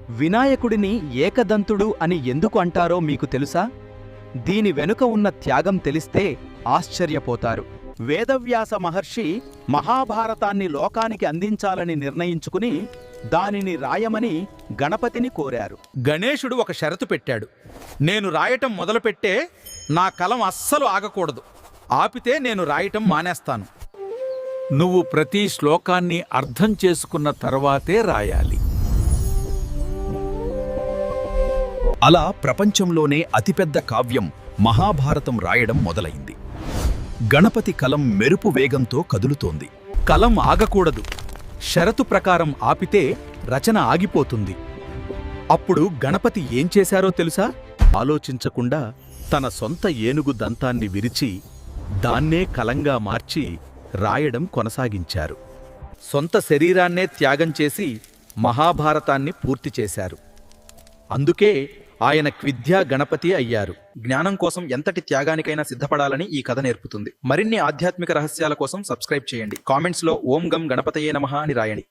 వినాయకుడిని ఏకదంతుడు అని ఎందుకు అంటారో మీకు తెలుసా? దీని వెనుక ఉన్న త్యాగం తెలిస్తే ఆశ్చర్యపోతారు. వేదవ్యాస మహర్షి మహాభారతాన్ని లోకానికి అందించాలని నిర్ణయించుకుని దానిని రాయమని గణపతిని కోరారు. గణేశుడు ఒక షరతు పెట్టాడు. నేను రాయటం మొదలుపెట్టే నా కలం అస్సలు ఆగకూడదు. ఆపితే నేను రాయటం మానేస్తాను. నువ్వు ప్రతి శ్లోకాన్ని అర్థం చేసుకున్న తర్వాతే రాయాలి. అలా ప్రపంచంలోనే అతిపెద్ద కావ్యం మహాభారతం రాయడం మొదలైంది. గణపతి కలం మెరుపు వేగంతో కదులుతోంది. కలం ఆగకూడదు. షరతు ప్రకారం ఆపితే రచన ఆగిపోతుంది. అప్పుడు గణపతి ఏం చేశారో తెలుసా? ఆలోచించకుండా తన సొంత ఏనుగు దంతాన్ని విరిచి దాన్నే కలంగా మార్చి రాయడం కొనసాగించారు. సొంత శరీరాన్నే త్యాగం చేసి మహాభారతాన్ని పూర్తి చేశారు. అందుకే ఆయన క్విద్యా గణపతి అయ్యారు. జ్ఞానం కోసం ఎంతటి త్యాగానికైనా సిద్ధపడాలని ఈ కథ నేర్పుతుంది. మరిన్ని ఆధ్యాత్మిక రహస్యాల కోసం సబ్స్క్రైబ్ చేయండి. కామెంట్స్లో ఓం గం గణపతయే నమః అని రాయండి.